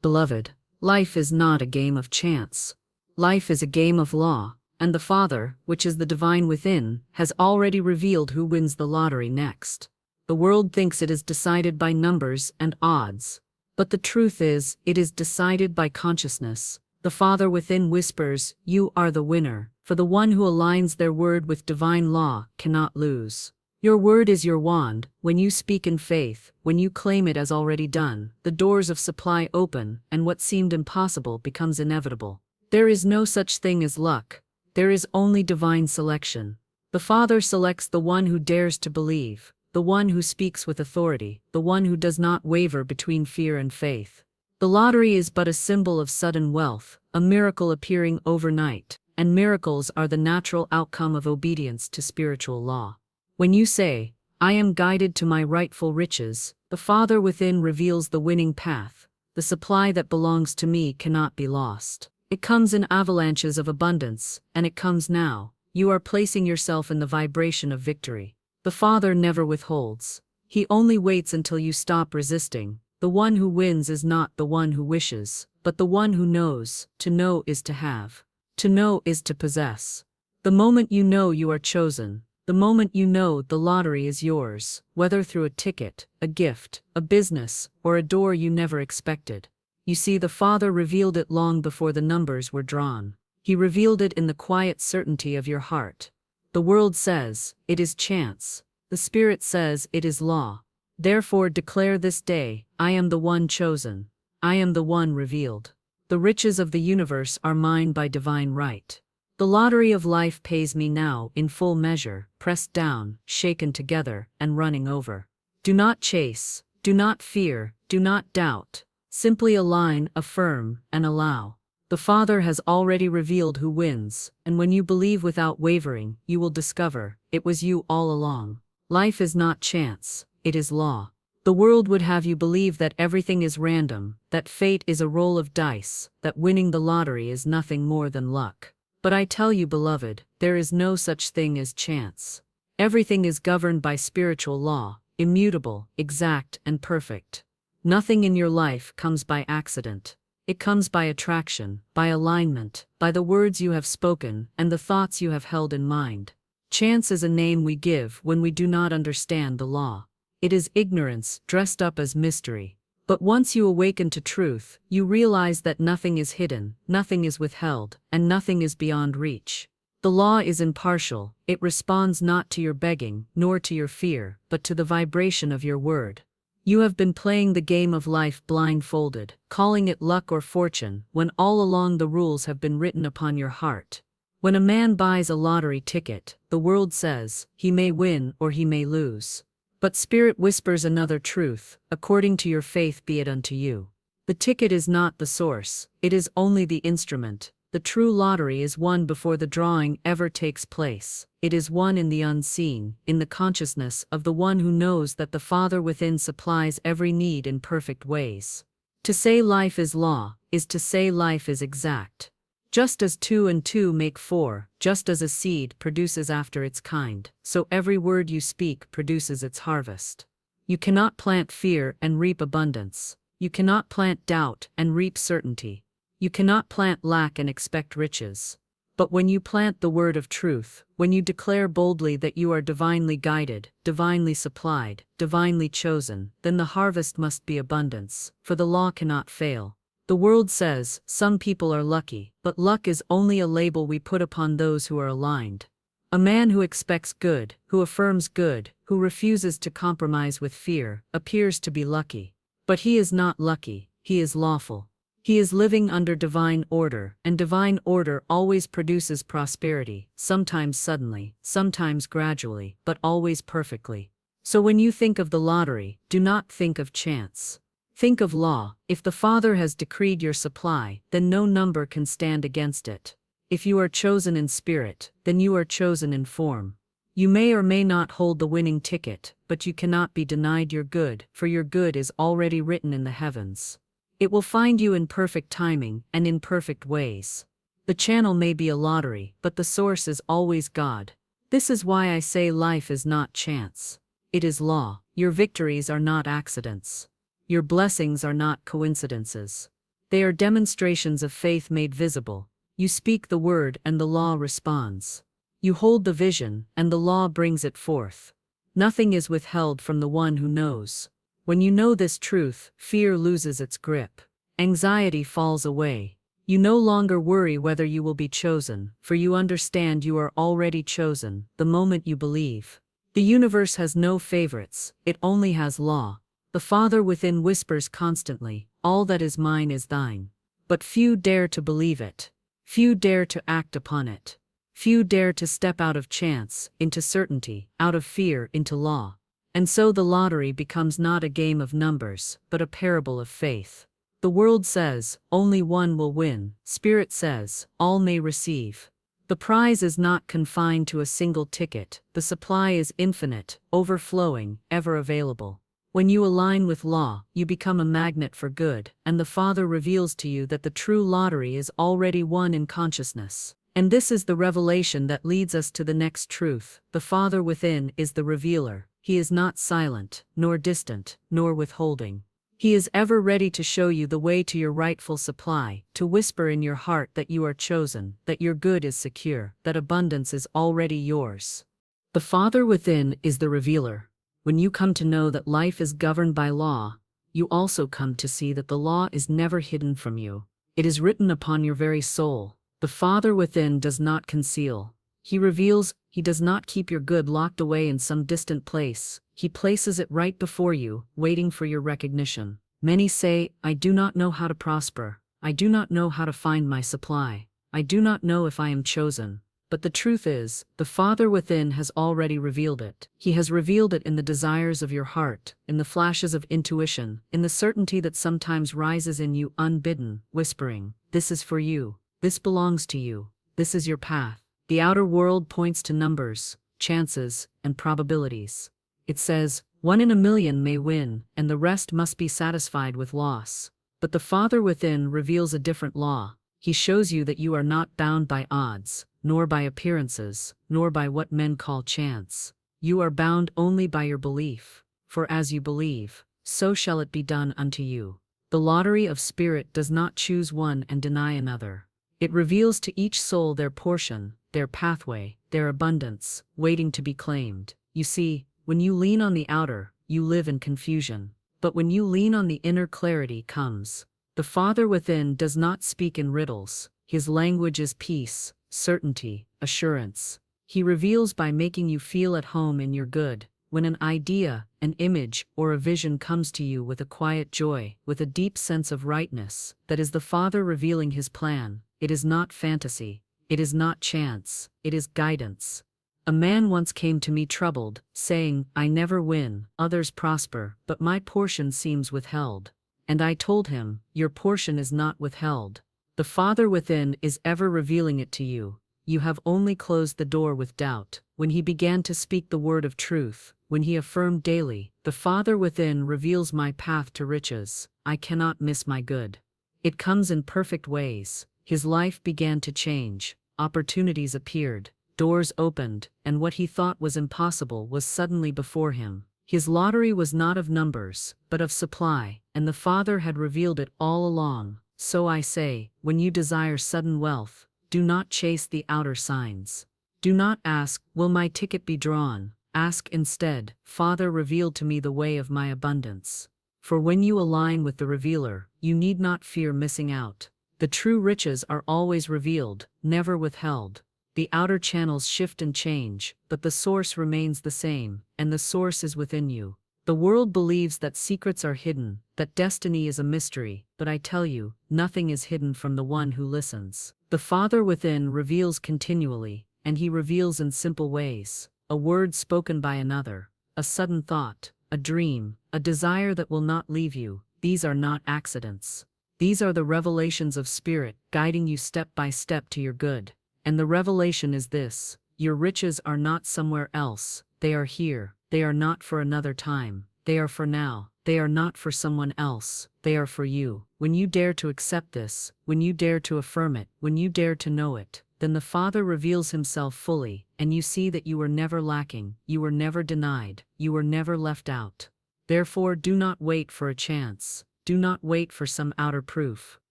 Beloved, life is not a game of chance. Life is a game of law, and the Father, which is the divine within, has already revealed who wins the lottery next. The world thinks it is decided by numbers and odds. But the truth is, it is decided by consciousness. The Father within whispers, "You are the winner," for the one who aligns their word with divine law cannot lose. Your word is your wand. When you speak in faith, when you claim it as already done, the doors of supply open, and what seemed impossible becomes inevitable. There is no such thing as luck. There is only divine selection. The Father selects the one who dares to believe, the one who speaks with authority, the one who does not waver between fear and faith. The lottery is but a symbol of sudden wealth, a miracle appearing overnight, and miracles are the natural outcome of obedience to spiritual law. When you say, "I am guided to my rightful riches," the Father within reveals the winning path. The supply that belongs to me cannot be lost. It comes in avalanches of abundance, and it comes now. You are placing yourself in the vibration of victory. The Father never withholds. He only waits until you stop resisting. The one who wins is not the one who wishes, but the one who knows. To know is to have. To know is to possess. The moment you know you are chosen, the moment you know the lottery is yours, whether through a ticket, a gift, a business, or a door you never expected. You see, the Father revealed it long before the numbers were drawn. He revealed it in the quiet certainty of your heart. The world says, "It is chance." The Spirit says, "It is law." Therefore declare this day, "I am the one chosen. I am the one revealed. The riches of the universe are mine by divine right. The lottery of life pays me now in full measure, pressed down, shaken together, and running over." Do not chase, do not fear, do not doubt. Simply align, affirm, and allow. The Father has already revealed who wins, and when you believe without wavering, you will discover, it was you all along. Life is not chance, it is law. The world would have you believe that everything is random, that fate is a roll of dice, that winning the lottery is nothing more than luck. But I tell you, beloved, there is no such thing as chance. Everything is governed by spiritual law, immutable, exact, and perfect. Nothing in your life comes by accident. It comes by attraction, by alignment, by the words you have spoken, and the thoughts you have held in mind. Chance is a name we give when we do not understand the law. It is ignorance dressed up as mystery. But once you awaken to truth, you realize that nothing is hidden, nothing is withheld, and nothing is beyond reach. The law is impartial. It responds not to your begging, nor to your fear, but to the vibration of your word. You have been playing the game of life blindfolded, calling it luck or fortune, when all along the rules have been written upon your heart. When a man buys a lottery ticket, the world says, he may win or he may lose. But Spirit whispers another truth, according to your faith be it unto you. The ticket is not the source, it is only the instrument. The true lottery is won before the drawing ever takes place. It is won in the unseen, in the consciousness of the one who knows that the Father within supplies every need in perfect ways. To say life is law, is to say life is exact. Just as 2 and 2 make 4, just as a seed produces after its kind, so every word you speak produces its harvest. You cannot plant fear and reap abundance. You cannot plant doubt and reap certainty. You cannot plant lack and expect riches. But when you plant the word of truth, when you declare boldly that you are divinely guided, divinely supplied, divinely chosen, then the harvest must be abundance, for the law cannot fail. The world says, some people are lucky, but luck is only a label we put upon those who are aligned. A man who expects good, who affirms good, who refuses to compromise with fear, appears to be lucky. But he is not lucky, he is lawful. He is living under divine order, and divine order always produces prosperity, sometimes suddenly, sometimes gradually, but always perfectly. So when you think of the lottery, do not think of chance. Think of law. If the Father has decreed your supply, then no number can stand against it. If you are chosen in spirit, then you are chosen in form. You may or may not hold the winning ticket, but you cannot be denied your good, for your good is already written in the heavens. It will find you in perfect timing and in perfect ways. The channel may be a lottery, but the source is always God. This is why I say life is not chance. It is law. Your victories are not accidents. Your blessings are not coincidences. They are demonstrations of faith made visible. You speak the word and the law responds. You hold the vision and the law brings it forth. Nothing is withheld from the one who knows. When you know this truth, fear loses its grip. Anxiety falls away. You no longer worry whether you will be chosen, for you understand you are already chosen the moment you believe. The universe has no favorites, it only has law. The Father within whispers constantly, "All that is mine is thine." But few dare to believe it. Few dare to act upon it. Few dare to step out of chance, into certainty, out of fear, into law. And so the lottery becomes not a game of numbers, but a parable of faith. The world says, only one will win. Spirit says, all may receive. The prize is not confined to a single ticket. The supply is infinite, overflowing, ever available. When you align with law, you become a magnet for good, and the Father reveals to you that the true lottery is already won in consciousness. And this is the revelation that leads us to the next truth. The Father within is the revealer. He is not silent, nor distant, nor withholding. He is ever ready to show you the way to your rightful supply, to whisper in your heart that you are chosen, that your good is secure, that abundance is already yours. The Father within is the revealer. When you come to know that life is governed by law, you also come to see that the law is never hidden from you. It is written upon your very soul. The Father within does not conceal. He reveals. He does not keep your good locked away in some distant place. He places it right before you, waiting for your recognition. Many say, I do not know how to prosper. I do not know how to find my supply. I do not know if I am chosen. But the truth is, the Father within has already revealed it. He has revealed it in the desires of your heart, in the flashes of intuition, in the certainty that sometimes rises in you unbidden, whispering, this is for you. This belongs to you. This is your path. The outer world points to numbers, chances, and probabilities. It says, 1 in a million may win, and the rest must be satisfied with loss. But the Father within reveals a different law. He shows you that you are not bound by odds, nor by appearances, nor by what men call chance. You are bound only by your belief. For as you believe, so shall it be done unto you. The lottery of spirit does not choose one and deny another. It reveals to each soul their portion, their pathway, their abundance, waiting to be claimed. You see, when you lean on the outer, you live in confusion. But when you lean on the inner, clarity comes. The Father within does not speak in riddles. His language is peace, certainty, assurance. He reveals by making you feel at home in your good. When an idea, an image, or a vision comes to you with a quiet joy, with a deep sense of rightness, that is the Father revealing His plan. It is not fantasy. It is not chance. It is guidance. A man once came to me troubled, saying, I never win, others prosper, but my portion seems withheld. And I told him, your portion is not withheld. The Father within is ever revealing it to you. You have only closed the door with doubt. When He began to speak the word of truth, when He affirmed daily, the Father within reveals my path to riches. I cannot miss my good. It comes in perfect ways. His life began to change. Opportunities appeared. Doors opened, and what he thought was impossible was suddenly before him. His lottery was not of numbers, but of supply, and the Father had revealed it all along. So I say, when you desire sudden wealth, do not chase the outer signs. Do not ask, will my ticket be drawn? Ask instead, Father, reveal to me the way of my abundance. For when you align with the revealer, you need not fear missing out. The true riches are always revealed, never withheld. The outer channels shift and change, but the source remains the same, and the source is within you. The world believes that secrets are hidden, that destiny is a mystery, but I tell you, nothing is hidden from the one who listens. The Father within reveals continually, and He reveals in simple ways. A word spoken by another, a sudden thought, a dream, a desire that will not leave you. These are not accidents. These are the revelations of Spirit, guiding you step by step to your good. And the revelation is this: your riches are not somewhere else, they are here. They are not for another time, they are for now. They are not for someone else, they are for you. When you dare to accept this, when you dare to affirm it, when you dare to know it, then the Father reveals Himself fully, and you see that you were never lacking, you were never denied, you were never left out. Therefore do not wait for a chance. Do not wait for some outer proof.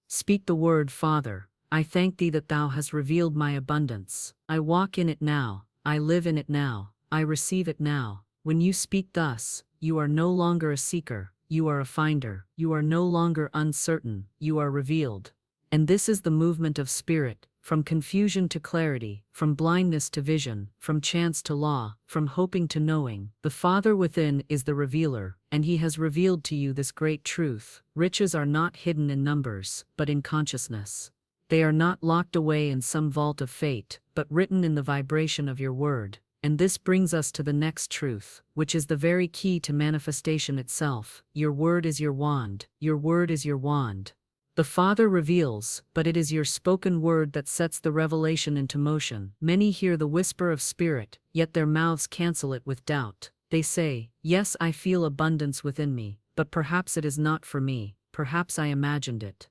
Speak the word, Father. I thank thee that thou hast revealed my abundance. I walk in it now, I live in it now, I receive it now. When you speak thus, you are no longer a seeker, you are a finder. You are no longer uncertain, you are revealed. And this is the movement of spirit, from confusion to clarity, from blindness to vision, from chance to law, from hoping to knowing. The Father within is the revealer, and he has revealed to you this great truth. Riches are not hidden in numbers, but in consciousness. They are not locked away in some vault of fate, but written in the vibration of your word. And this brings us to the next truth, which is the very key to manifestation itself. Your word is your wand. Your word is your wand. The Father reveals, but it is your spoken word that sets the revelation into motion. Many hear the whisper of spirit, yet their mouths cancel it with doubt. They say, "Yes, I feel abundance within me, but perhaps it is not for me, perhaps I imagined it.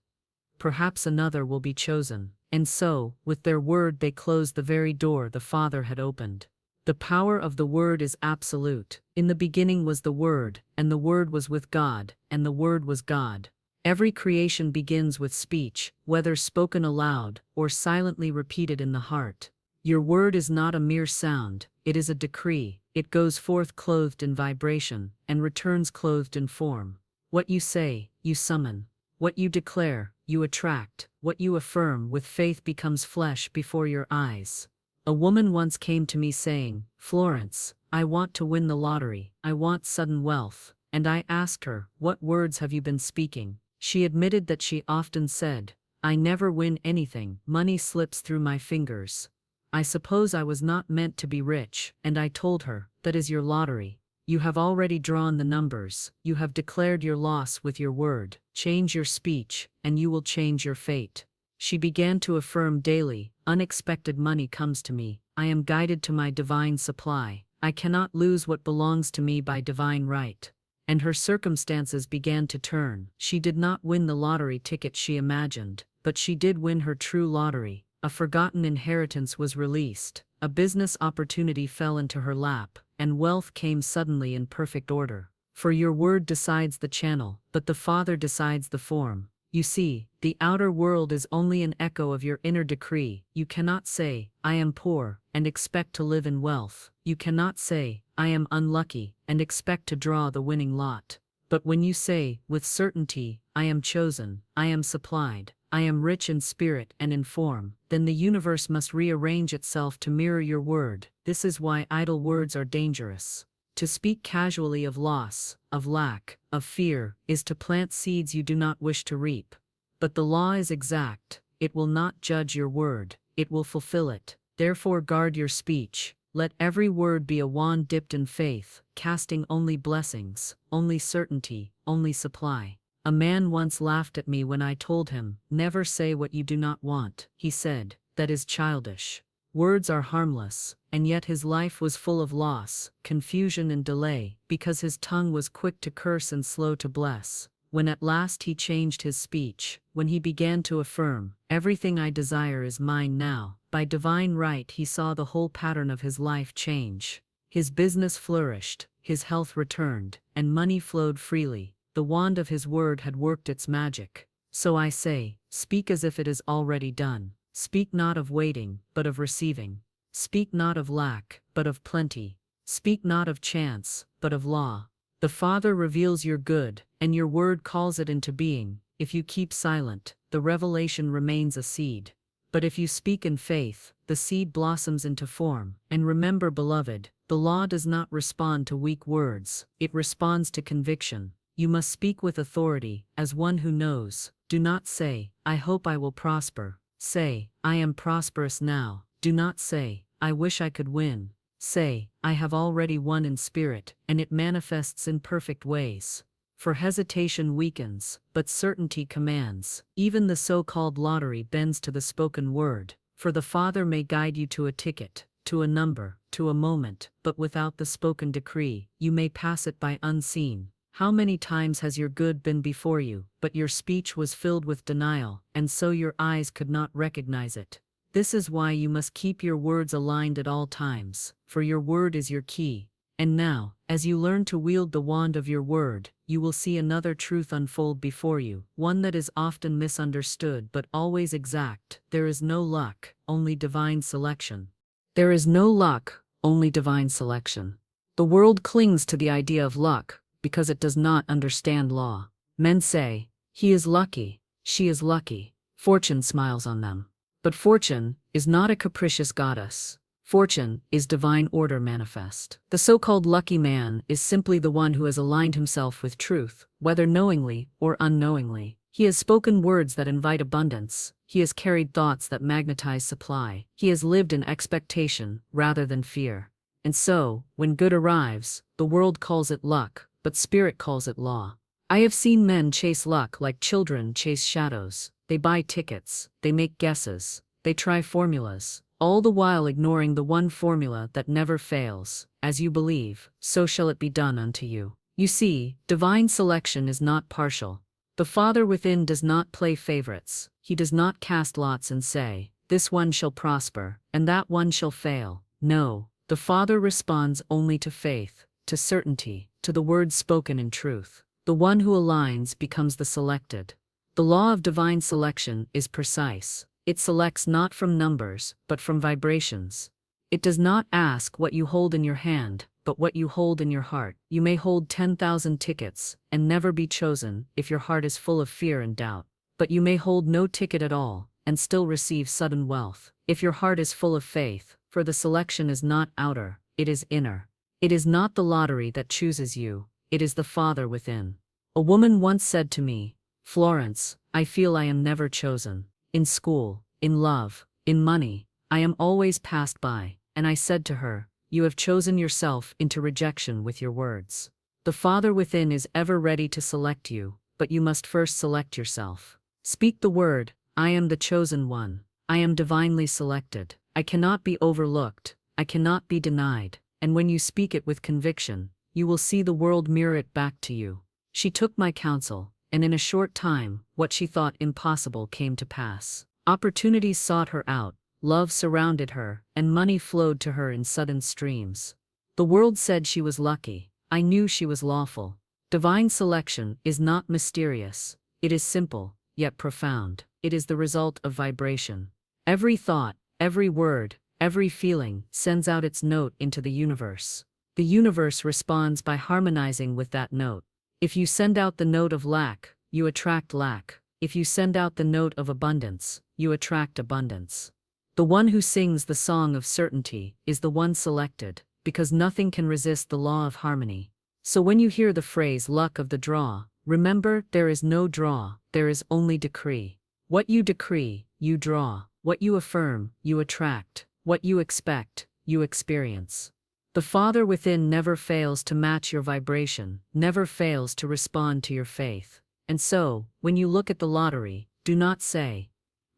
Perhaps another will be chosen." And so, with their word they close the very door the Father had opened. The power of the word is absolute. In the beginning was the Word, and the Word was with God, and the Word was God. Every creation begins with speech, whether spoken aloud, or silently repeated in the heart. Your word is not a mere sound, it is a decree. It goes forth clothed in vibration, and returns clothed in form. What you say, you summon. What you declare, you attract. What you affirm with faith becomes flesh before your eyes. A woman once came to me saying, "Florence, I want to win the lottery. I want sudden wealth." And I asked her, "What words have you been speaking?" She admitted that she often said, "I never win anything. Money slips through my fingers. I suppose I was not meant to be rich." And I told her, "That is your lottery. You have already drawn the numbers. You have declared your loss with your word. Change your speech, and you will change your fate." She began to affirm daily, "Unexpected money comes to me. I am guided to my divine supply. I cannot lose what belongs to me by divine right." And her circumstances began to turn. She did not win the lottery ticket she imagined, but she did win her true lottery. A forgotten inheritance was released, a business opportunity fell into her lap, and wealth came suddenly in perfect order. For your word decides the channel, but the Father decides the form. You see, the outer world is only an echo of your inner decree. You cannot say, "I am poor," and expect to live in wealth. You cannot say, "I am unlucky," and expect to draw the winning lot. But when you say, with certainty, "I am chosen, I am supplied, I am rich in spirit and in form," then the universe must rearrange itself to mirror your word. This is why idle words are dangerous. To speak casually of loss, of lack, of fear, is to plant seeds you do not wish to reap. But the law is exact. It will not judge your word, it will fulfill it. Therefore guard your speech. Let every word be a wand dipped in faith, casting only blessings, only certainty, only supply. A man once laughed at me when I told him, "Never say what you do not want." He said, "That is childish." Words are harmless, and yet his life was full of loss, confusion and delay, because his tongue was quick to curse and slow to bless. When at last he changed his speech, when he began to affirm, "Everything I desire is mine now," by divine right he saw the whole pattern of his life change. His business flourished, his health returned, and money flowed freely. The wand of his word had worked its magic. So I say, speak as if it is already done. Speak not of waiting, but of receiving. Speak not of lack, but of plenty. Speak not of chance, but of law. The Father reveals your good, and your word calls it into being. If you keep silent, the revelation remains a seed. But if you speak in faith, the seed blossoms into form. And remember, beloved, the law does not respond to weak words, it responds to conviction. You must speak with authority, as one who knows. Do not say, "I hope I will prosper." Say, "I am prosperous now." Do not say, "I wish I could win." Say, "I have already won in spirit, and it manifests in perfect ways." For hesitation weakens, but certainty commands. Even the so-called lottery bends to the spoken word, for the Father may guide you to a ticket, to a number, to a moment, but without the spoken decree, you may pass it by unseen. How many times has your good been before you, but your speech was filled with denial, and so your eyes could not recognize it? This is why you must keep your words aligned at all times, for your word is your key. And now, As you learn to wield the wand of your word, you will see another truth unfold before you, one that is often misunderstood but always exact. There is no luck, only divine selection. There is no luck, only divine selection. The world clings to the idea of luck because it does not understand law. Men say, he is lucky, she is lucky. Fortune smiles on them. But fortune is not a capricious goddess. Fortune is divine order manifest. The so-called lucky man is simply the one who has aligned himself with truth, whether knowingly or unknowingly. He has spoken words that invite abundance. He has carried thoughts that magnetize supply. He has lived in expectation rather than fear. And so, when good arrives, the world calls it luck, but spirit calls it law. I have seen men chase luck like children chase shadows. They buy tickets, they make guesses, they try formulas, all the while ignoring the one formula that never fails. As you believe, so shall it be done unto you. You see, divine selection is not partial. The Father within does not play favorites. He does not cast lots and say, this one shall prosper, and that one shall fail. No, the Father responds only to faith, to certainty, to the words spoken in truth. The one who aligns becomes the selected. The law of divine selection is precise. It selects not from numbers, but from vibrations. It does not ask what you hold in your hand, but what you hold in your heart. You may hold 10,000 tickets and never be chosen if your heart is full of fear and doubt. But you may hold no ticket at all and still receive sudden wealth if your heart is full of faith, for the selection is not outer, it is inner. It is not the lottery that chooses you, it is the Father within. A woman once said to me, Florence, I feel I am never chosen. In school, in love, in money, I am always passed by, and I said to her, you have chosen yourself into rejection with your words. The Father within is ever ready to select you, but you must first select yourself. Speak the word, I am the chosen one. I am divinely selected. I cannot be overlooked. I cannot be denied. And when you speak it with conviction, you will see the world mirror it back to you. She took my counsel, and in a short time, what she thought impossible came to pass. Opportunities sought her out, love surrounded her, and money flowed to her in sudden streams. The world said she was lucky. I knew she was lawful. Divine selection is not mysterious. It is simple, yet profound. It is the result of vibration. Every thought, every word, every feeling sends out its note into the universe. The universe responds by harmonizing with that note. If you send out the note of lack, you attract lack. If you send out the note of abundance, you attract abundance. The one who sings the song of certainty is the one selected, because nothing can resist the law of harmony. So when you hear the phrase luck of the draw, remember there is no draw, there is only decree. What you decree, you draw. What you affirm, you attract. What you expect, you experience. The Father within never fails to match your vibration, never fails to respond to your faith. And so, when you look at the lottery, do not say,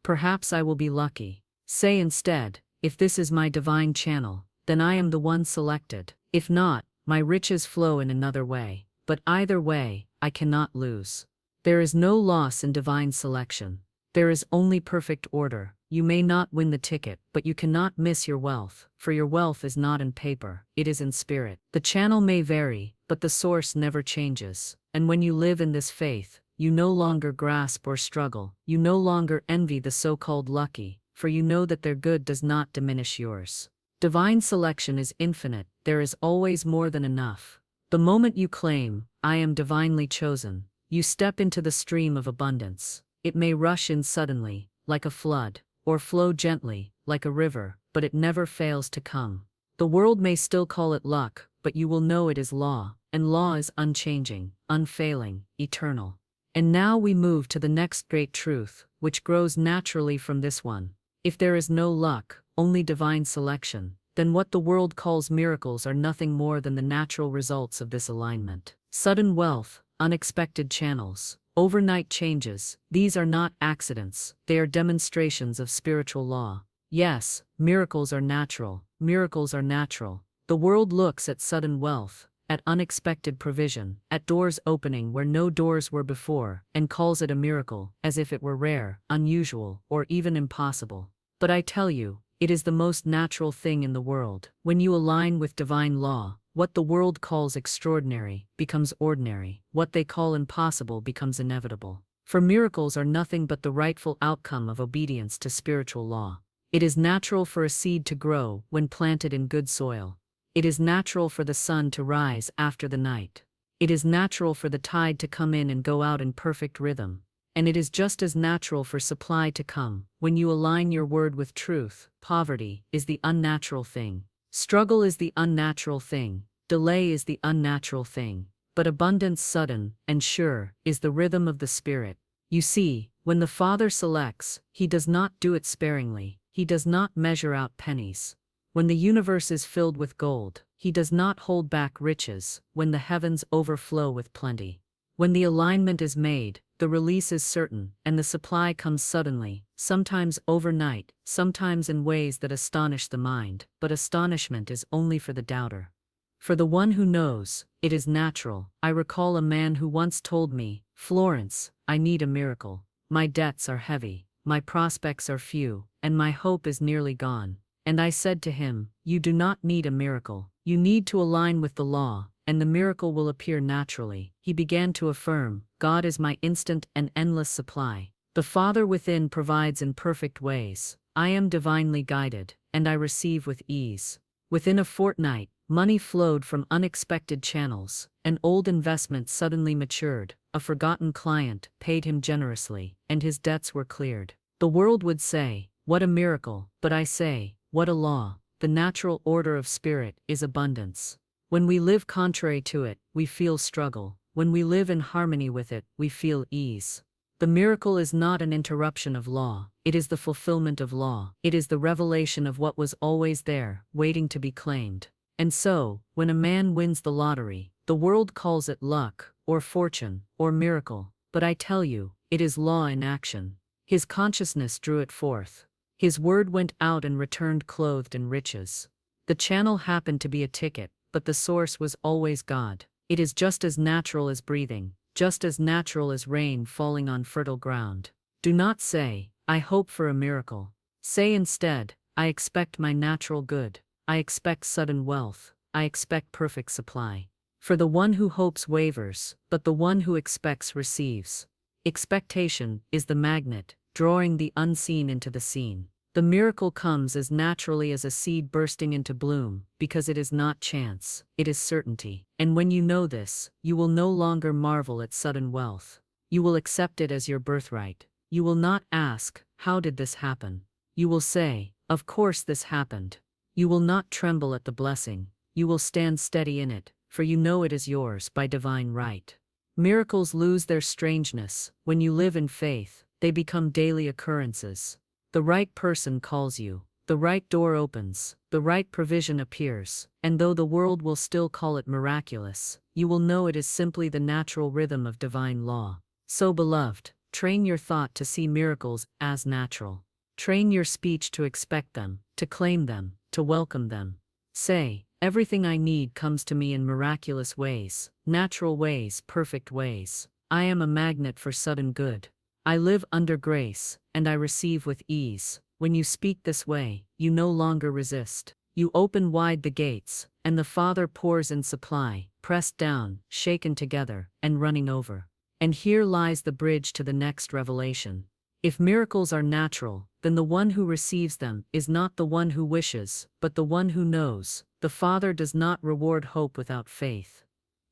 perhaps I will be lucky. Say instead, if this is my divine channel, then I am the one selected. If not, my riches flow in another way. But either way, I cannot lose. There is no loss in divine selection. There is only perfect order. You may not win the ticket, but you cannot miss your wealth, for your wealth is not in paper, it is in spirit. The channel may vary, but the source never changes. And when you live in this faith, you no longer grasp or struggle. You no longer envy the so-called lucky, for you know that their good does not diminish yours. Divine selection is infinite. There is always more than enough. The moment you claim, I am divinely chosen, you step into the stream of abundance. It may rush in suddenly, like a flood, or flow gently, like a river, but it never fails to come. The world may still call it luck, but you will know it is law, and law is unchanging, unfailing, eternal. And now we move to the next great truth, which grows naturally from this one. If there is no luck, only divine selection, then what the world calls miracles are nothing more than the natural results of this alignment. Sudden wealth, unexpected channels, overnight changes, these are not accidents, they are demonstrations of spiritual law. Yes, miracles are natural, miracles are natural. The world looks at sudden wealth, at unexpected provision, at doors opening where no doors were before, and calls it a miracle, as if it were rare, unusual, or even impossible. But I tell you, it is the most natural thing in the world. When you align with divine law, What the world calls extraordinary becomes ordinary. What they call impossible becomes inevitable. For miracles are nothing but the rightful outcome of obedience to spiritual law. It is natural for a seed to grow when planted in good soil. It is natural for the sun to rise after the night. It is natural for the tide to come in and go out in perfect rhythm. And it is just as natural for supply to come when you align your word with truth. Poverty is the unnatural thing. Struggle is the unnatural thing. Delay is the unnatural thing. But abundance, sudden and sure, is the rhythm of the Spirit. You see, when the Father selects, He does not do it sparingly. He does not measure out pennies. When the universe is filled with gold, He does not hold back riches. When the heavens overflow with plenty. When the alignment is made, the release is certain, and the supply comes suddenly, sometimes overnight, sometimes in ways that astonish the mind, but astonishment is only for the doubter. For the one who knows, it is natural. I recall a man who once told me, "Florence, I need a miracle. My debts are heavy, my prospects are few, and my hope is nearly gone." And I said to him, "You do not need a miracle. You need to align with the law, and the miracle will appear naturally." He began to affirm, "God is my instant and endless supply. The Father within provides in perfect ways. I am divinely guided, and I receive with ease." Within a fortnight, money flowed from unexpected channels. An old investment suddenly matured, a forgotten client paid him generously, and his debts were cleared. The world would say, "What a miracle," but I say, "What a law." The natural order of spirit is abundance. When we live contrary to it, we feel struggle. When we live in harmony with it, we feel ease. The miracle is not an interruption of law, it is the fulfillment of law. It is the revelation of what was always there, waiting to be claimed. And so, when a man wins the lottery, the world calls it luck, or fortune, or miracle. But I tell you, it is law in action. His consciousness drew it forth. His word went out and returned clothed in riches. The channel happened to be a ticket, but the source was always God. It is just as natural as breathing, just as natural as rain falling on fertile ground. Do not say, "I hope for a miracle." Say instead, "I expect my natural good. I expect sudden wealth. I expect perfect supply." For the one who hopes wavers, but the one who expects receives. Expectation is the magnet, drawing the unseen into the seen. The miracle comes as naturally as a seed bursting into bloom, because it is not chance, it is certainty. And when you know this, you will no longer marvel at sudden wealth. You will accept it as your birthright. You will not ask, "How did this happen?" You will say, "Of course this happened." You will not tremble at the blessing. You will stand steady in it, for you know it is yours by divine right. Miracles lose their strangeness. When you live in faith, they become daily occurrences. The right person calls you, the right door opens, the right provision appears, and though the world will still call it miraculous, you will know it is simply the natural rhythm of divine law. So, beloved, train your thought to see miracles as natural. Train your speech to expect them, to claim them, to welcome them. Say, "Everything I need comes to me in miraculous ways, natural ways, perfect ways. I am a magnet for sudden good. I live under grace, and I receive with ease." When you speak this way, you no longer resist. You open wide the gates, and the Father pours in supply, pressed down, shaken together, and running over. And here lies the bridge to the next revelation. If miracles are natural, then the one who receives them is not the one who wishes, but the one who knows. The Father does not reward hope without faith.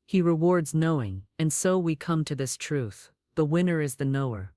He rewards knowing, and so we come to this truth. The winner is the knower.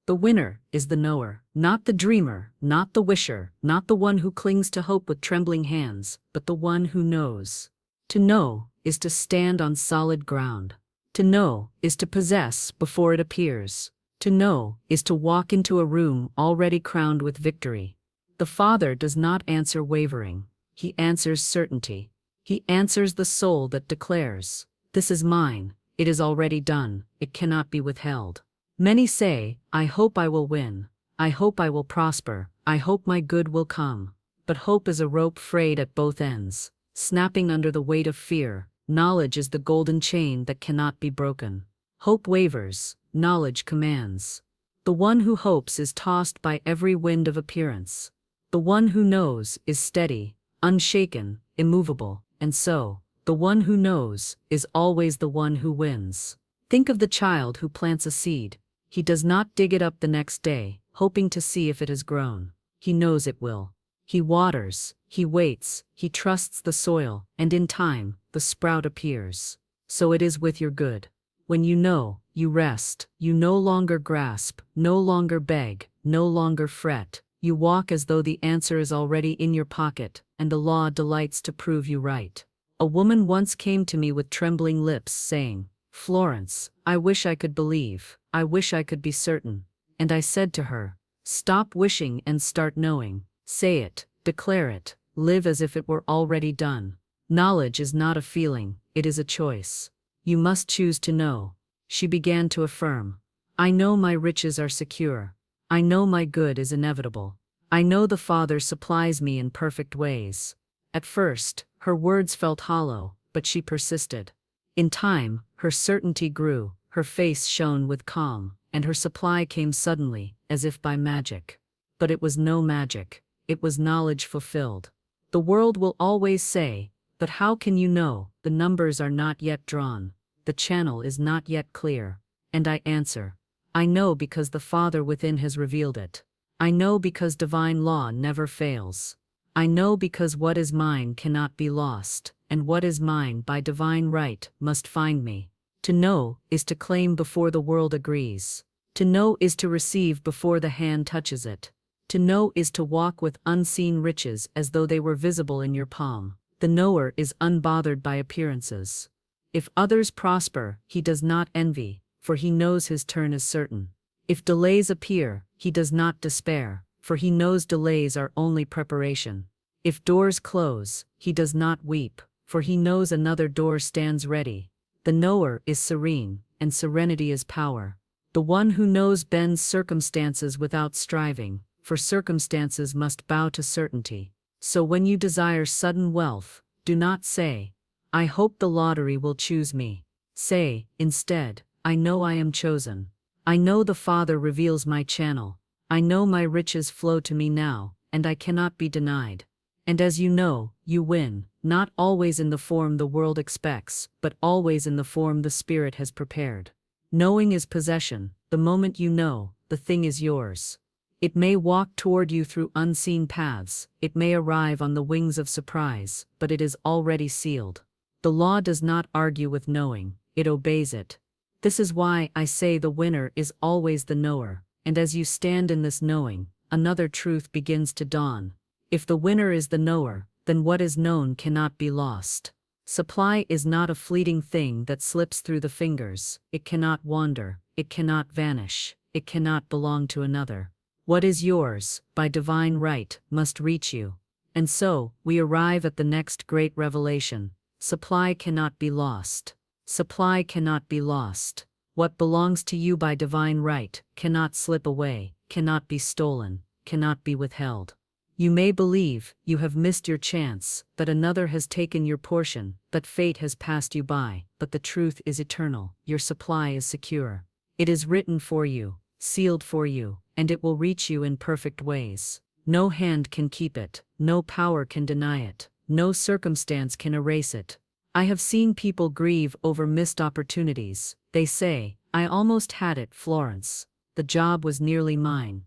The winner is the knower, not the dreamer, not the wisher, not the one who clings to hope with trembling hands, but the one who knows. To know is to stand on solid ground. To know is to possess before it appears. To know is to walk into a room already crowned with victory. The Father does not answer wavering. He answers certainty. He answers the soul that declares, "This is mine, it is already done, it cannot be withheld." Many say, "I hope I will win. I hope I will prosper. I hope my good will come." But hope is a rope frayed at both ends, snapping under the weight of fear. Knowledge is the golden chain that cannot be broken. Hope wavers, knowledge commands. The one who hopes is tossed by every wind of appearance. The one who knows is steady, unshaken, immovable, and so, the The one who knows is always the one who wins. Think of the child who plants a seed. He does not dig it up the next day, hoping to see if it has grown. He knows it will. He waters, he waits, he trusts the soil, and in time, the sprout appears. So it is with your good. When you know, you rest, you no longer grasp, no longer beg, no longer fret. You walk as though the answer is already in your pocket, and the law delights to prove you right. A woman once came to me with trembling lips, saying, "Florence, I wish I could believe, I wish I could be certain." And I said to her, "Stop wishing and start knowing. Say it, declare it, live as if it were already done. Knowledge is not a feeling, it is a choice. You must choose to know." She began to affirm, "I know my riches are secure. I know my good is inevitable. I know the Father supplies me in perfect ways." At first, her words felt hollow, but she persisted. In time, her certainty grew, her face shone with calm, and her supply came suddenly, as if by magic. But it was no magic, it was knowledge fulfilled. The world will always say, "But how can you know? The numbers are not yet drawn. The channel is not yet clear." And I answer, I know because the Father within has revealed it. I know because divine law never fails. I know because what is mine cannot be lost, and what is mine by divine right must find me. To know is to claim before the world agrees. To know is to receive before the hand touches it. To know is to walk with unseen riches as though they were visible in your palm. The knower is unbothered by appearances. If others prosper, he does not envy, for he knows his turn is certain. If delays appear, he does not despair, for he knows delays are only preparation. If doors close, he does not weep, for he knows another door stands ready. The knower is serene, and serenity is power. The one who knows bends circumstances without striving, for circumstances must bow to certainty. So when you desire sudden wealth, do not say, "I hope the lottery will choose me." Say, instead, "I know I am chosen. I know the Father reveals my channel. I know my riches flow to me now, and I cannot be denied." And as you know, you win, not always in the form the world expects, but always in the form the Spirit has prepared. Knowing is possession. The moment you know, the thing is yours. It may walk toward you through unseen paths, it may arrive on the wings of surprise, but it is already sealed. The law does not argue with knowing, it obeys it. This is why I say the winner is always the knower, and as you stand in this knowing, another truth begins to dawn. If the winner is the knower, then what is known cannot be lost. Supply is not a fleeting thing that slips through the fingers, it cannot wander, it cannot vanish, it cannot belong to another. What is yours, by divine right, must reach you. And so, we arrive at the next great revelation. Supply cannot be lost. Supply cannot be lost. What belongs to you by divine right cannot slip away, cannot be stolen, cannot be withheld. You may believe you have missed your chance, that another has taken your portion, that fate has passed you by, but the truth is eternal, your supply is secure. It is written for you, sealed for you, and it will reach you in perfect ways. No hand can keep it, no power can deny it, no circumstance can erase it. I have seen people grieve over missed opportunities. They say, "I almost had it, Florence. The job was nearly mine.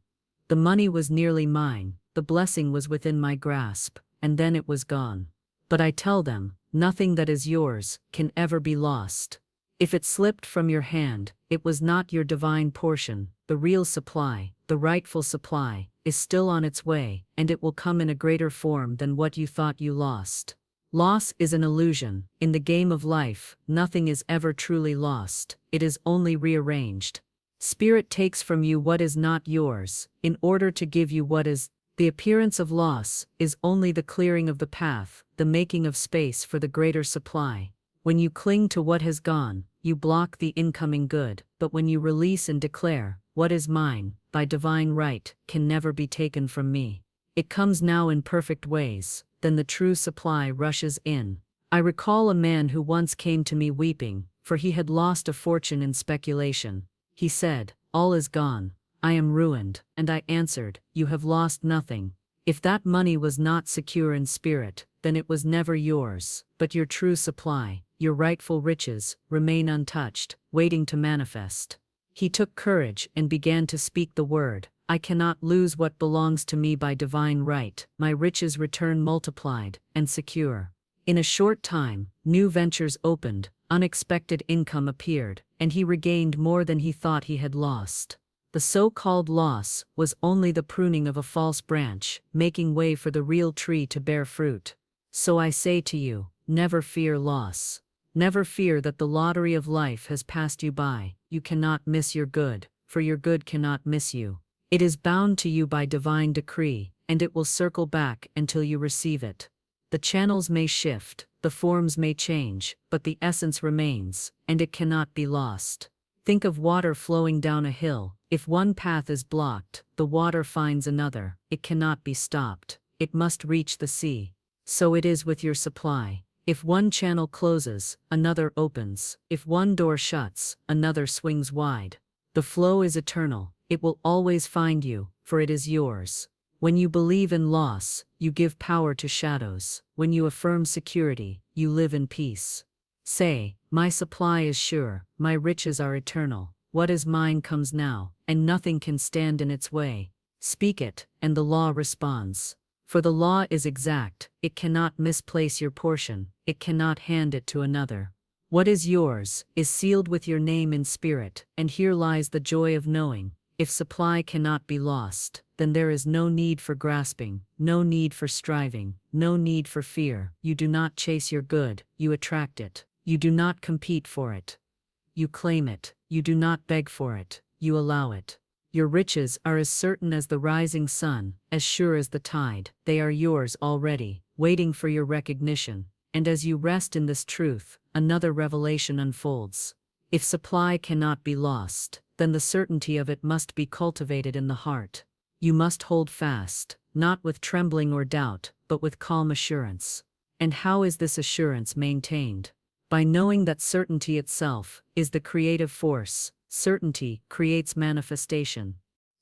The money was nearly mine. The blessing was within my grasp, and then it was gone." But I tell them, nothing that is yours can ever be lost. If it slipped from your hand, it was not your divine portion. The real supply, the rightful supply, is still on its way, and it will come in a greater form than what you thought you lost. Loss is an illusion. In the game of life, nothing is ever truly lost, it is only rearranged. Spirit takes from you what is not yours, in order to give you what is. The appearance of loss is only the clearing of the path, the making of space for the greater supply. When you cling to what has gone, you block the incoming good, but when you release and declare, "What is mine, by divine right, can never be taken from me. It comes now in perfect ways," then the true supply rushes in. I recall a man who once came to me weeping, for he had lost a fortune in speculation. He said, "All is gone. I am ruined," and I answered, "You have lost nothing. If that money was not secure in spirit, then it was never yours, but your true supply, your rightful riches, remain untouched, waiting to manifest. He took courage and began to speak the word. I cannot lose what belongs to me by divine right. My riches return multiplied and secure. In a short time, new ventures opened, unexpected income appeared, and he regained more than he thought he had lost. The so-called loss was only the pruning of a false branch, making way for the real tree to bear fruit. So I say to you, never fear loss. Never fear that the lottery of life has passed you by. You cannot miss your good, for your good cannot miss you. It is bound to you by divine decree, and it will circle back until you receive it. The channels may shift, the forms may change, but the essence remains, and it cannot be lost. Think of water flowing down a hill. If one path is blocked, the water finds another. It cannot be stopped. It must reach the sea. So it is with your supply. If one channel closes, another opens. If one door shuts, another swings wide. The flow is eternal. It will always find you, for it is yours. When you believe in loss, you give power to shadows. When you affirm security, you live in peace. Say, my supply is sure, my riches are eternal. What is mine comes now, and nothing can stand in its way. Speak it, and the law responds. For the law is exact, it cannot misplace your portion, it cannot hand it to another. What is yours is sealed with your name in spirit, and here lies the joy of knowing. If supply cannot be lost, then there is no need for grasping, no need for striving, no need for fear. You do not chase your good, you attract it. You do not compete for it. You claim it. You do not beg for it, you allow it. Your riches are as certain as the rising sun, as sure as the tide. They are yours already, waiting for your recognition. And as you rest in this truth, another revelation unfolds. If supply cannot be lost, then the certainty of it must be cultivated in the heart. You must hold fast, not with trembling or doubt, but with calm assurance. And how is this assurance maintained? By knowing that certainty itself is the creative force. Certainty creates manifestation.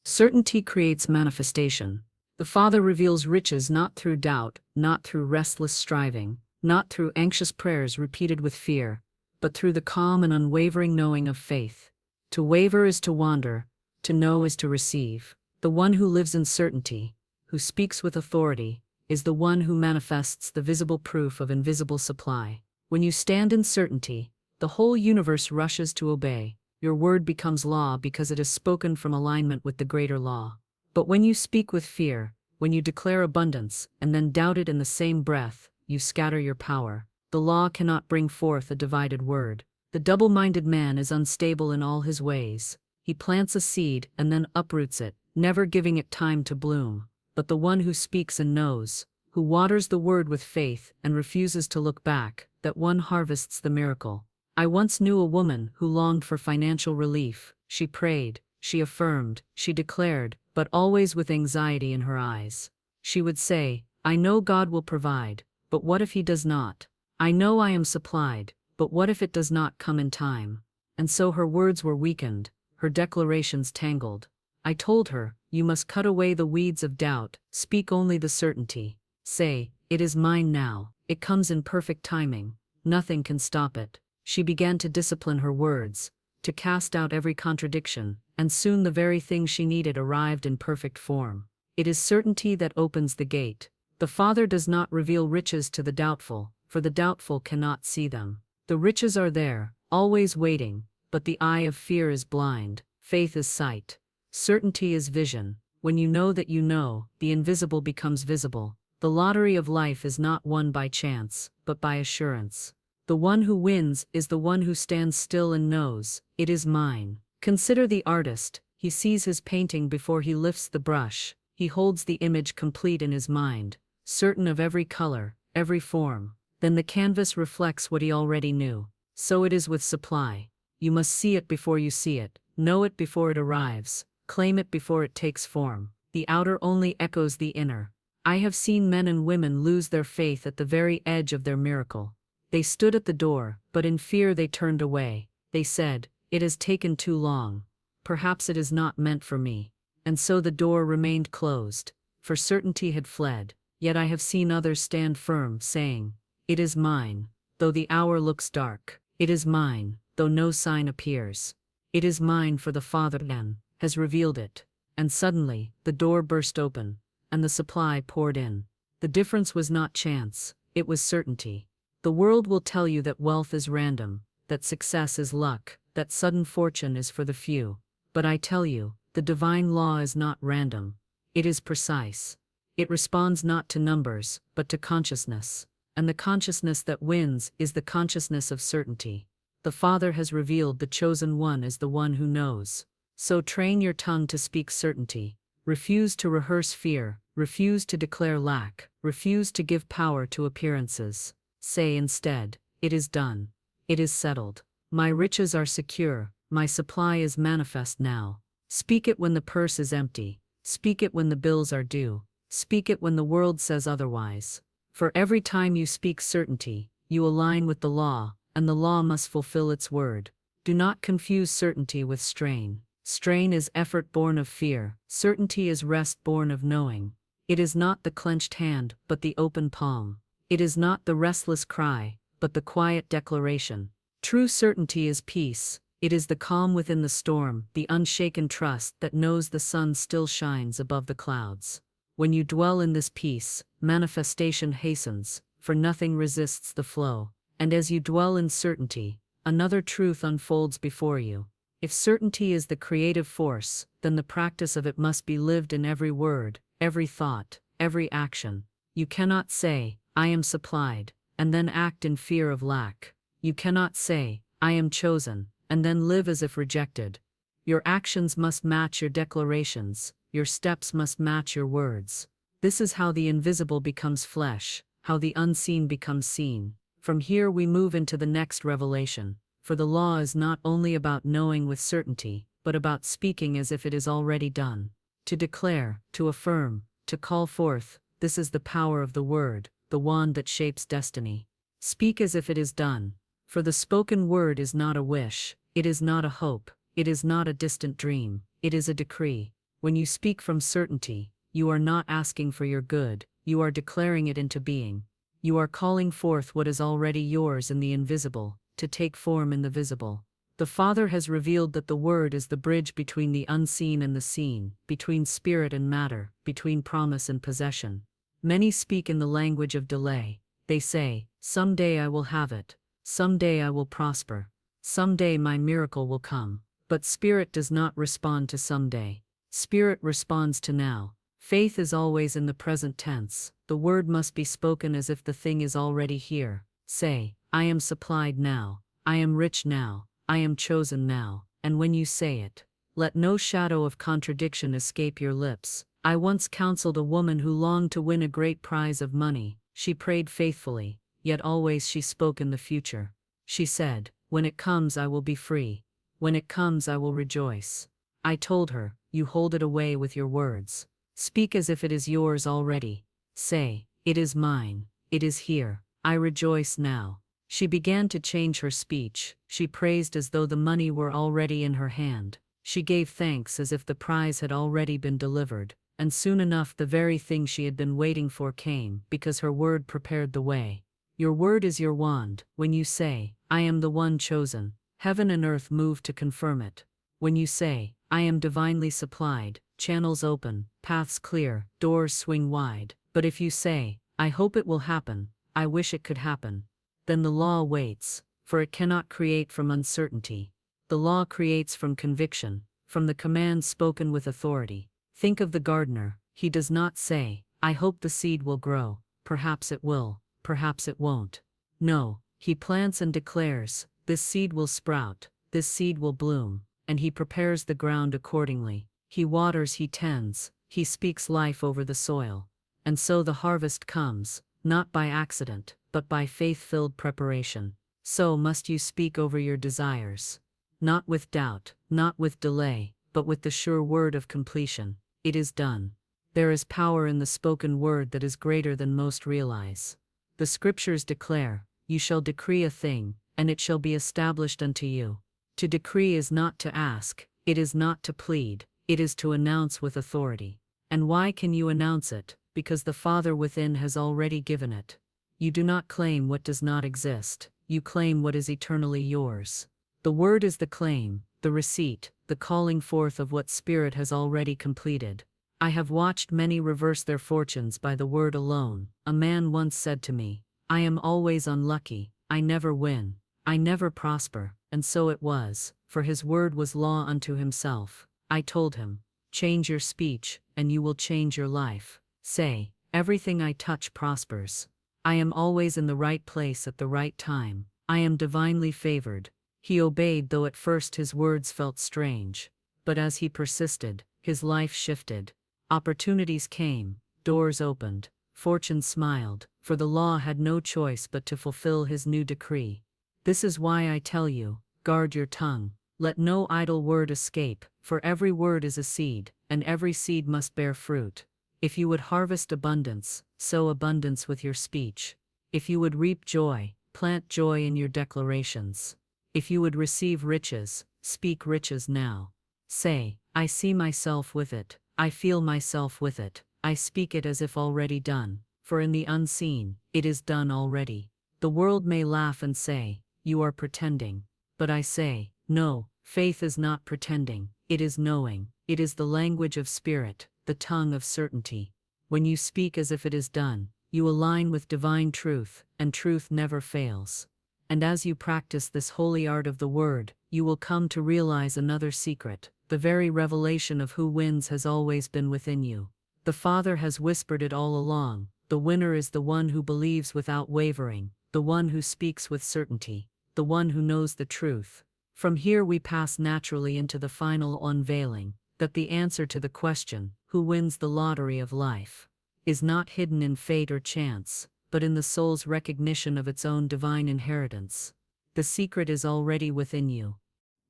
Certainty creates manifestation. The Father reveals riches not through doubt, not through restless striving, not through anxious prayers repeated with fear, but through the calm and unwavering knowing of faith. To waver is to wander, to know is to receive. The one who lives in certainty, who speaks with authority, is the one who manifests the visible proof of invisible supply. When you stand in certainty, the whole universe rushes to obey. Your word becomes law because it is spoken from alignment with the greater law. But when you speak with fear, when you declare abundance, and then doubt it in the same breath, you scatter your power. The law cannot bring forth a divided word. The double-minded man is unstable in all his ways. He plants a seed and then uproots it, never giving it time to bloom. But the one who speaks and knows, who waters the word with faith and refuses to look back, that one harvests the miracle. I once knew a woman who longed for financial relief. She prayed, she affirmed, she declared, but always with anxiety in her eyes. She would say, I know God will provide, but what if He does not? I know I am supplied, but what if it does not come in time? And so her words were weakened, her declarations tangled. I told her, you must cut away the weeds of doubt, speak only the certainty. Say, it is mine now, it comes in perfect timing, nothing can stop it. She began to discipline her words, to cast out every contradiction, and soon the very thing she needed arrived in perfect form. It is certainty that opens the gate. The Father does not reveal riches to the doubtful, for the doubtful cannot see them. The riches are there, always waiting, but the eye of fear is blind, faith is sight. Certainty is vision. When you know that you know, the invisible becomes visible. The lottery of life is not won by chance, but by assurance. The one who wins is the one who stands still and knows, it is mine. Consider the artist. He sees his painting before he lifts the brush. He holds the image complete in his mind, certain of every color, every form. Then the canvas reflects what he already knew. So it is with supply. You must see it before you see it, know it before it arrives, claim it before it takes form. The outer only echoes the inner. I have seen men and women lose their faith at the very edge of their miracle. They stood at the door, but in fear they turned away. They said, it has taken too long. Perhaps it is not meant for me. And so the door remained closed. for certainty had fled, yet I have seen others stand firm, saying, "It is mine, though the hour looks dark. It is mine, though no sign appears. It is mine, for the Father then has revealed it." And suddenly, the door burst open, and the supply poured in. The difference was not chance, it was certainty. The world will tell you that wealth is random, that success is luck, that sudden fortune is for the few. But I tell you, the divine law is not random. It is precise. It responds not to numbers, but to consciousness. And the consciousness that wins is the consciousness of certainty. The Father has revealed the chosen one as the one who knows. So train your tongue to speak certainty. Refuse to rehearse fear, refuse to declare lack, refuse to give power to appearances. Say instead, "It is done. It is settled. My riches are secure, my supply is manifest now." Speak it when the purse is empty. Speak it when the bills are due. Speak it when the world says otherwise. For every time you speak certainty, you align with the law, and the law must fulfill its word. Do not confuse certainty with strain. Strain is effort born of fear, certainty is rest born of knowing. It is not the clenched hand, but the open palm. It is not the restless cry, but the quiet declaration. True certainty is peace. It is the calm within the storm, the unshaken trust that knows the sun still shines above the clouds. When you dwell in this peace, manifestation hastens, for nothing resists the flow. And as you dwell in certainty, another truth unfolds before you. If certainty is the creative force, then the practice of it must be lived in every word, every thought, every action. You cannot say, "I am supplied," and then act in fear of lack. You cannot say, "I am chosen," and then live as if rejected. Your actions must match your declarations, your steps must match your words. This is how the invisible becomes flesh, how the unseen becomes seen. From here we move into the next revelation, for the law is not only about knowing with certainty, but about speaking as if it is already done. To declare, to affirm, to call forth, this is the power of the word, the wand that shapes destiny. Speak as if it is done, for the spoken word is not a wish, it is not a hope, it is not a distant dream, it is a decree. When you speak from certainty, you are not asking for your good, you are declaring it into being. You are calling forth what is already yours in the invisible, to take form in the visible. The Father has revealed that the Word is the bridge between the unseen and the seen, between spirit and matter, between promise and possession. Many speak in the language of delay. They say, "Someday I will have it. Someday I will prosper. Someday my miracle will come." But spirit does not respond to someday. Spirit responds to now. Faith is always in the present tense. The word must be spoken as if the thing is already here. Say, "I am supplied now. I am rich now. I am chosen now." And when you say it, let no shadow of contradiction escape your lips. I once counseled a woman who longed to win a great prize of money. She prayed faithfully, yet always she spoke in the future. She said, "When it comes I will be free. When it comes I will rejoice." I told her, "You hold it away with your words. Speak as if it is yours already. Say, 'It is mine. It is here. I rejoice now.'" She began to change her speech. She praised as though the money were already in her hand. She gave thanks as if the prize had already been delivered. And soon enough the very thing she had been waiting for came, because her word prepared the way. Your word is your wand. When you say, "I am the one chosen," heaven and earth move to confirm it. When you say, "I am divinely supplied," channels open, paths clear, doors swing wide. But if you say, "I hope it will happen, I wish it could happen," then the law waits, for it cannot create from uncertainty. The law creates from conviction, from the command spoken with authority. Think of the gardener. He does not say, "I hope the seed will grow, perhaps it will, perhaps it won't." No, he plants and declares, "This seed will sprout, this seed will bloom," and he prepares the ground accordingly. He waters, he tends, he speaks life over the soil. And so the harvest comes, not by accident, but by faith-filled preparation. So must you speak over your desires. Not with doubt, not with delay, but with the sure word of completion. It is done. There is power in the spoken word that is greater than most realize. The scriptures declare, "You shall decree a thing, and it shall be established unto you." To decree is not to ask, it is not to plead, it is to announce with authority. And why can you announce it? Because the Father within has already given it. You do not claim what does not exist, you claim what is eternally yours. The word is the claim, the receipt, the calling forth of what Spirit has already completed. I have watched many reverse their fortunes by the word alone. A man once said to me, I am always unlucky, I never win, I never prosper, and so it was, for his word was law unto himself. I told him, change your speech, and you will change your life. Say, everything I touch prospers. I am always in the right place at the right time. I am divinely favored. He obeyed, though at first his words felt strange. But as he persisted, his life shifted. Opportunities came, doors opened, fortune smiled, for the law had no choice but to fulfill his new decree. This is why I tell you, guard your tongue. Let no idle word escape, for every word is a seed, and every seed must bear fruit. If you would harvest abundance, sow abundance with your speech. If you would reap joy, plant joy in your declarations. If you would receive riches, speak riches now. Say, I see myself with it, I feel myself with it, I speak it as if already done, for in the unseen, it is done already. The world may laugh and say, you are pretending. But I say, no, faith is not pretending, it is knowing, it is the language of Spirit, the tongue of certainty. When you speak as if it is done, you align with divine truth, and truth never fails. And as you practice this holy art of the word, you will come to realize another secret. The very revelation of who wins has always been within you. The Father has whispered it all along. The winner is the one who believes without wavering, the one who speaks with certainty, the one who knows the truth. From here we pass naturally into the final unveiling, that the answer to the question, who wins the lottery of life, is not hidden in fate or chance, but in the soul's recognition of its own divine inheritance. The secret is already within you.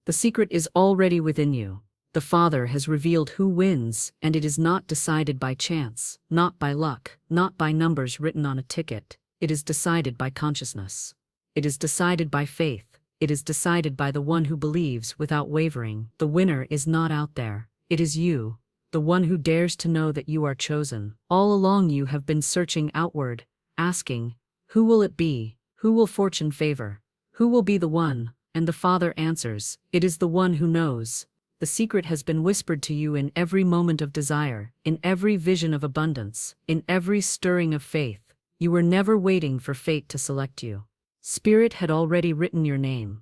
The secret is already within you. The Father has revealed who wins, and it is not decided by chance, not by luck, not by numbers written on a ticket. It is decided by consciousness. It is decided by faith. It is decided by the one who believes without wavering. The winner is not out there. It is you, the one who dares to know that you are chosen. All along you have been searching outward, asking, who will it be? Who will fortune favor? Who will be the one? And the Father answers, it is the one who knows. The secret has been whispered to you in every moment of desire, in every vision of abundance, in every stirring of faith. You were never waiting for fate to select you. Spirit had already written your name.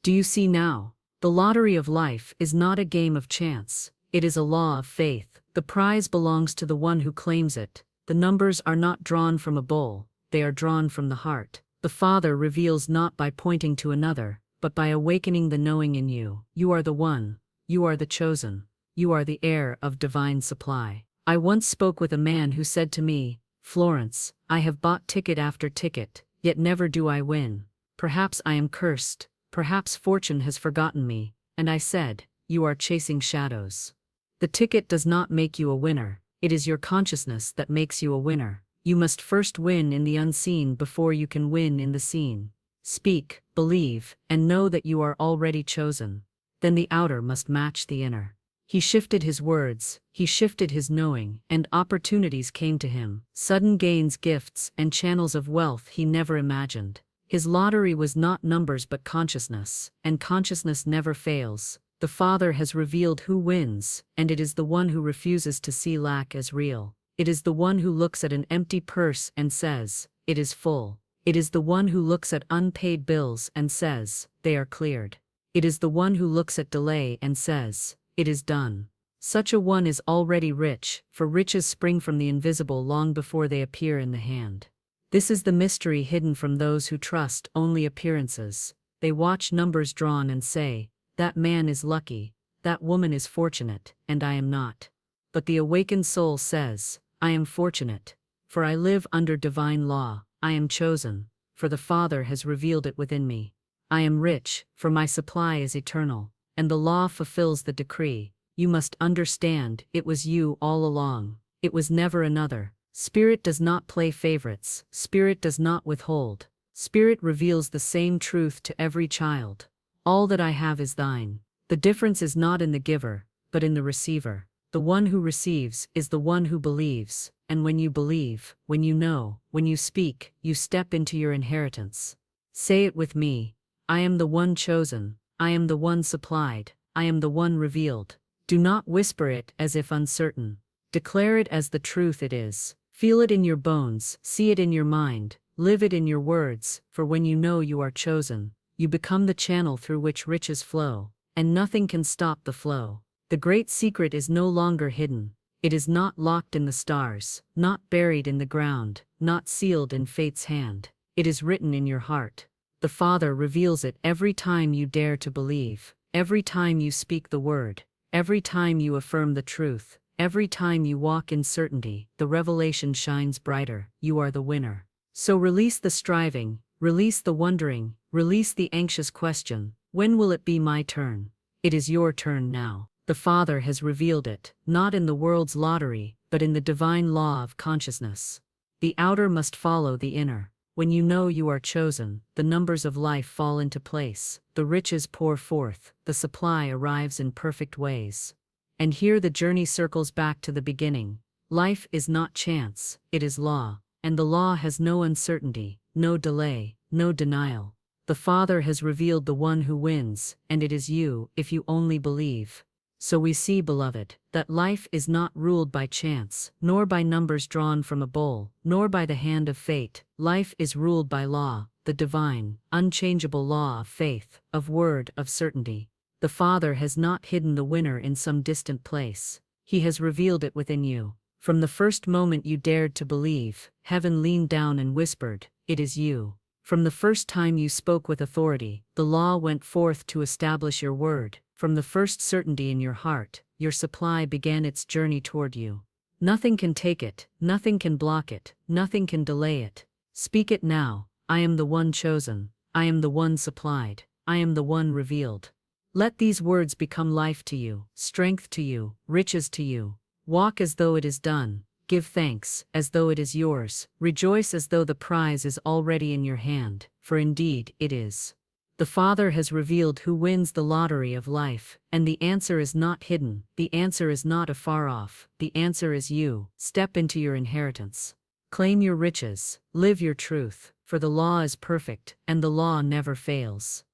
Do you see now? The lottery of life is not a game of chance. It is a law of faith. The prize belongs to the one who claims it. The numbers are not drawn from a bowl, they are drawn from the heart. The Father reveals not by pointing to another, but by awakening the knowing in you. You are the one. You are the chosen. You are the heir of divine supply. I once spoke with a man who said to me, Florence, I have bought ticket after ticket, yet never do I win. Perhaps I am cursed. Perhaps fortune has forgotten me. And I said, you are chasing shadows. The ticket does not make you a winner. It is your consciousness that makes you a winner. You must first win in the unseen before you can win in the seen. Speak, believe, and know that you are already chosen. Then the outer must match the inner. He shifted his words, he shifted his knowing, and opportunities came to him, sudden gains, gifts, and channels of wealth he never imagined. His lottery was not numbers but consciousness, and consciousness never fails. The Father has revealed who wins, and it is the one who refuses to see lack as real. It is the one who looks at an empty purse and says, it is full. It is the one who looks at unpaid bills and says, they are cleared. It is the one who looks at delay and says, it is done. Such a one is already rich, for riches spring from the invisible long before they appear in the hand. This is the mystery hidden from those who trust only appearances. They watch numbers drawn and say, that man is lucky, that woman is fortunate, and I am not. But the awakened soul says, I am fortunate, for I live under divine law. I am chosen, for the Father has revealed it within me. I am rich, for my supply is eternal, and the law fulfills the decree. You must understand, it was you all along. It was never another. Spirit does not play favorites. Spirit does not withhold. Spirit reveals the same truth to every child. All that I have is thine. The difference is not in the giver, but in the receiver. The one who receives is the one who believes, and when you believe, when you know, when you speak, you step into your inheritance. Say it with me. I am the one chosen, I am the one supplied, I am the one revealed. Do not whisper it as if uncertain. Declare it as the truth it is. Feel it in your bones, see it in your mind, live it in your words, for when you know you are chosen, you become the channel through which riches flow, and nothing can stop the flow. The great secret is no longer hidden. It is not locked in the stars, not buried in the ground, not sealed in fate's hand. It is written in your heart. The Father reveals it every time you dare to believe, every time you speak the word, every time you affirm the truth, every time you walk in certainty. The revelation shines brighter. You are the winner. So release the striving, release the wondering, release the anxious question. When will it be my turn? It is your turn now. The Father has revealed it, not in the world's lottery, but in the divine law of consciousness. The outer must follow the inner. When you know you are chosen, the numbers of life fall into place, the riches pour forth, the supply arrives in perfect ways. And here the journey circles back to the beginning. Life is not chance, it is law, and the law has no uncertainty, no delay, no denial. The Father has revealed the one who wins, and it is you, if you only believe. So we see, beloved, that life is not ruled by chance, nor by numbers drawn from a bowl, nor by the hand of fate. Life is ruled by law, the divine, unchangeable law of faith, of word, of certainty. The Father has not hidden the winner in some distant place. He has revealed it within you. From the first moment you dared to believe, heaven leaned down and whispered, "It is you." From the first time you spoke with authority, the law went forth to establish your word. From the first certainty in your heart, your supply began its journey toward you. Nothing can take it, nothing can block it, nothing can delay it. Speak it now. I am the one chosen, I am the one supplied, I am the one revealed. Let these words become life to you, strength to you, riches to you. Walk as though it is done. Give thanks, as though it is yours. Rejoice as though the prize is already in your hand, for indeed it is. The Father has revealed who wins the lottery of life, and the answer is not hidden, the answer is not afar off, the answer is you. Step into your inheritance. Claim your riches, live your truth, for the law is perfect, and the law never fails.